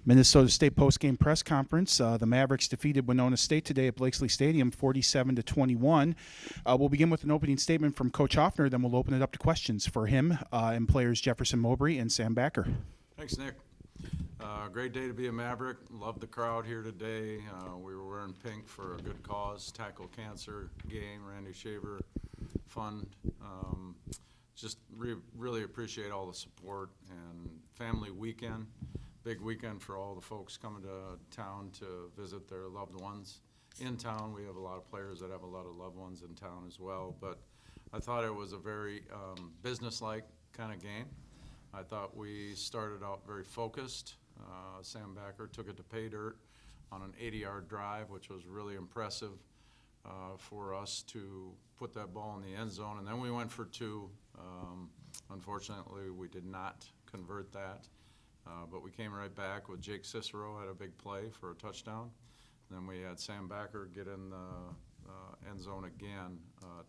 Minnesota State postgame press conference. The Mavericks defeated Winona State today at Blakeslee Stadium, 47-21. We'll begin with an opening statement from Coach Hoffner, then we'll open it up to questions for him and players Jefferson, Mobry, and Sam Backer. Thanks, Nick. Great day to be a Maverick. Love the crowd here today. We were wearing pink for a good cause, Tackle Cancer game, Randy Shaver Fund. Just really appreciate all the support, and family weekend. Big weekend for all the folks coming to town to visit their loved ones in town. We have a lot of players that have a lot of loved ones in town as well, but I thought it was a very business-like kind of game. I thought we started out very focused. Sam Backer took it to pay dirt on an 80-yard drive, which was really impressive for us to put that ball in the end zone. And then we went for two. Unfortunately, we did not convert that. But we came right back with Jake Cicero had a big play for a touchdown. Then we had Sam Backer get in the end zone again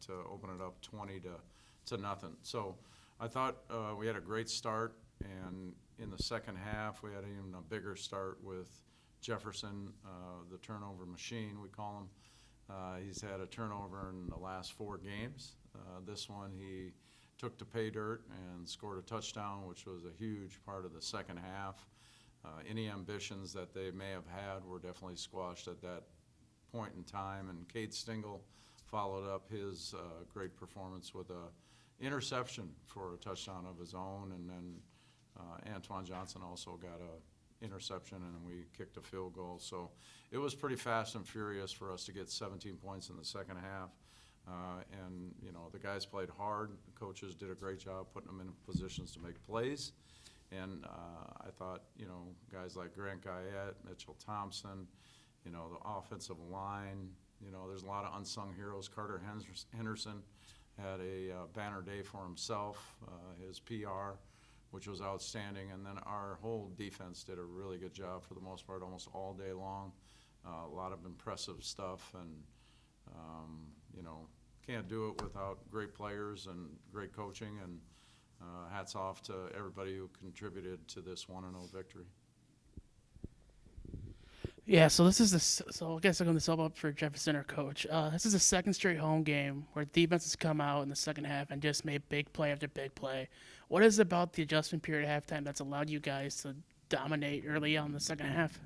to open it up 20-0. So I thought we had a great start, and in the second half we had even a bigger start with Jefferson, the turnover machine we call him. He's had a turnover in the last 4 games. This one he took to pay dirt and scored a touchdown, which was a huge part of the second half. Any ambitions that they may have had were definitely squashed at that point in time. And Cade Stingle followed up his great performance with a interception for a touchdown of his own. And then Antoine Johnson also got a interception, and we kicked a field goal. So it was pretty fast and furious for us to get 17 points in the second half. And, you know, the guys played hard. The coaches did a great job putting them in positions to make plays. And I thought, you know, guys like Grant Guyette, Mitchell Thompson, you know, the offensive line, you know, there's a lot of unsung heroes. Carter Henderson had a banner day for himself, his PR, which was outstanding. And then our whole defense did a really good job for the most part, almost all day long. A lot of impressive stuff. And, you know, can't do it without great players and great coaching, and hats off to everybody who contributed to this 1-0 victory. Yeah, so this is so I guess I'm going to sum up for Jefferson, our coach. This is the second straight home game where defense has come out in the second half and just made big play after big play. What is it about the adjustment period at halftime that's allowed you guys to dominate early on in the second half?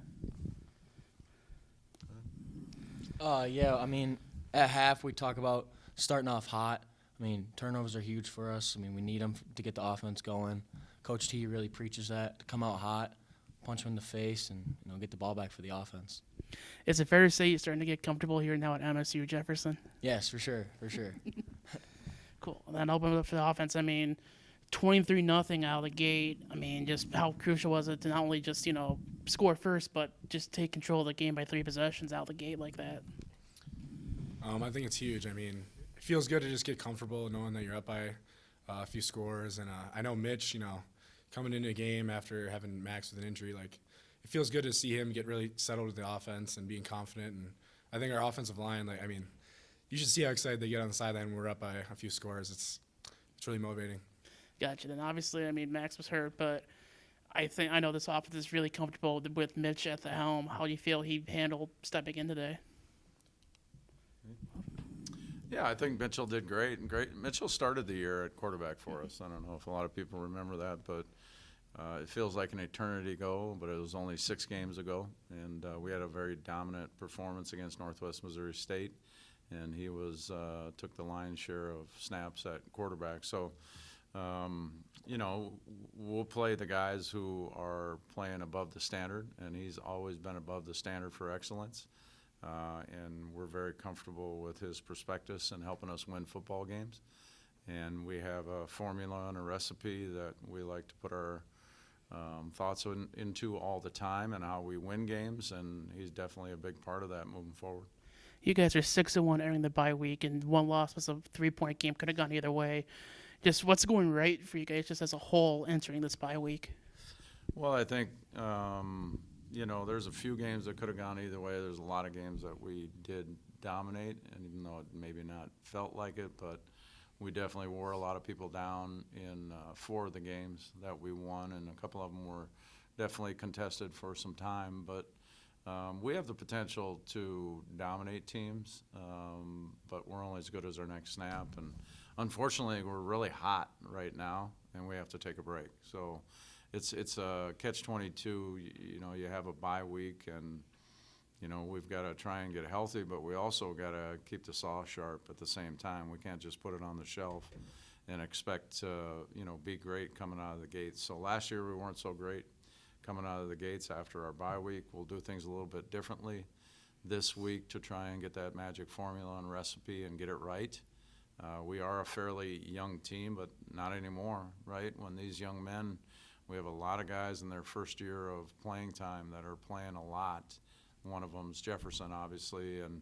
Yeah, I mean, at half we talk about starting off hot. I mean, turnovers are huge for us. I mean, we need them to get the offense going. Coach T really preaches that, to come out hot, punch him in the face, and, you know, get the ball back for the offense. Is it fair to say you're starting to get comfortable here now at MSU, Jefferson? Yes, for sure. Cool. And then open it up for the offense. I mean, 23-0 out of the gate. I mean, just how crucial was it to not only just, you know, score first, but just take control of the game by 3 possessions out of the gate like that? I think it's huge. I mean, it feels good to just get comfortable knowing that you're up by a few scores. And I know Mitch, you know, coming into a game after having Max with an injury, like, it feels good to see him get really settled with the offense and being confident. And I think our offensive line, like, I mean, you should see how excited they get on the sideline when we're up by a few scores. It's really motivating. Gotcha. Then obviously, I mean, Max was hurt, but I know this offense is really comfortable with Mitch at the helm. How do you feel he handled stepping in today? Yeah, I think Mitchell did great. Mitchell started the year at quarterback for us. I don't know if a lot of people remember that, but it feels like an eternity ago, but it was only 6 games ago. And we had a very dominant performance against Northwest Missouri State, and he took the lion's share of snaps at quarterback. So, you know, we'll play the guys who are playing above the standard, and he's always been above the standard for excellence. And we're very comfortable with his prospectus and helping us win football games. And we have a formula and a recipe that we like to put our thoughts into all the time, and how we win games, and he's definitely a big part of that moving forward. You guys are 6-1 entering the bye week, and one loss was a 3-point game. Could have gone either way. Just what's going right for you guys just as a whole entering this bye week? Well, I think you know, there's a few games that could have gone either way. There's a lot of games that we did dominate, and even though it maybe not felt like it, but we definitely wore a lot of people down in 4 of the games that we won, and a couple of them were definitely contested for some time, but we have the potential to dominate teams, but we're only as good as our next snap. And unfortunately, we're really hot right now, and we have to take a break. So it's a catch-22. You know, you have a bye week, and you know we've got to try and get healthy, but we also got to keep the saw sharp at the same time. We can't just put it on the shelf and expect to be great coming out of the gates. So last year we weren't so great coming out of the gates after our bye week. We'll do things a little bit differently this week to try and get that magic formula and recipe and get it right. We are a fairly young team, but not anymore, right? When these young men, we have a lot of guys in their first year of playing time that are playing a lot. One of them's Jefferson, obviously, and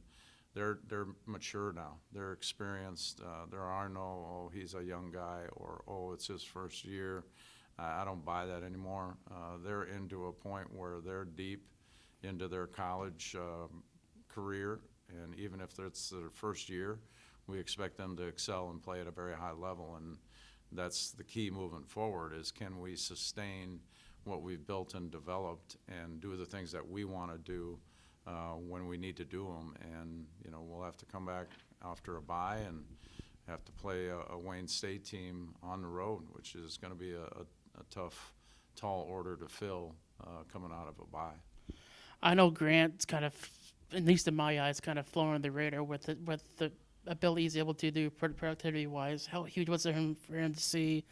they're mature now. They're experienced. There are no, oh, he's a young guy, or, oh, it's his first year. I don't buy that anymore. They're into a point where they're deep into their college career, and even if it's their first year, we expect them to excel and play at a very high level, and that's the key moving forward is can we sustain what we've built and developed and do the things that we want to do when we need to do them. And we'll have to come back after a bye and have to play a Wayne State team on the road, which is going to be a tough, tall order to fill coming out of a bye. I know Grant's kind of, at least in my eyes, kind of flown under the radar with the ability he's able to do productivity-wise. How huge was it for him to see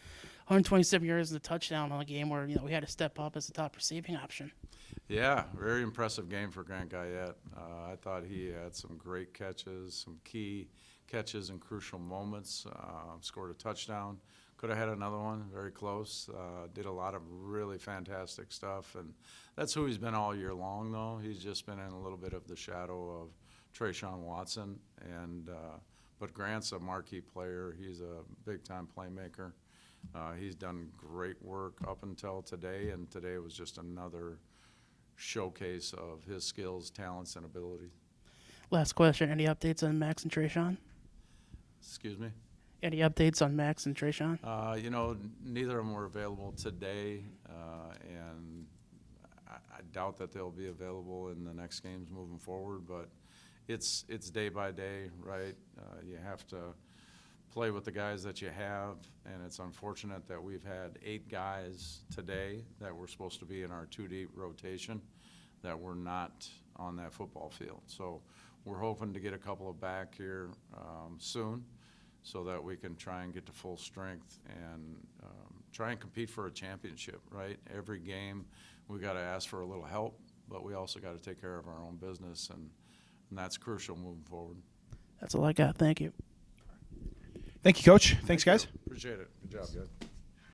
127 yards and a touchdown on a game where we had to step up as a top receiving option? Yeah, very impressive game for Grant Guyette. I thought he had some great catches, some key catches in crucial moments. Scored a touchdown. Could have had another one, very close. Did a lot of really fantastic stuff, and that's who he's been all year long, though. He's just been in a little bit of the shadow of Trayshawn Watson, but Grant's a marquee player. He's a big-time playmaker. He's done great work up until today, and today was just another showcase of his skills, talents, and ability. Last question, any updates on Max and Trayshawn? Excuse me? Any updates on Max and Trayshawn? Neither of them were available today, and I doubt that they'll be available in the next games moving forward, but it's day by day, right? You have to play with the guys that you have, and it's unfortunate that we've had 8 guys today that were supposed to be in our 2-deep rotation that were not on that football field. So we're hoping to get a couple of back here soon so that we can try and get to full strength and try and compete for a championship, right? Every game we got to ask for a little help, but we also got to take care of our own business, and that's crucial moving forward. That's all I got. Thank you. Thank you, Coach. Thanks, guys. Appreciate it. Good job, guys.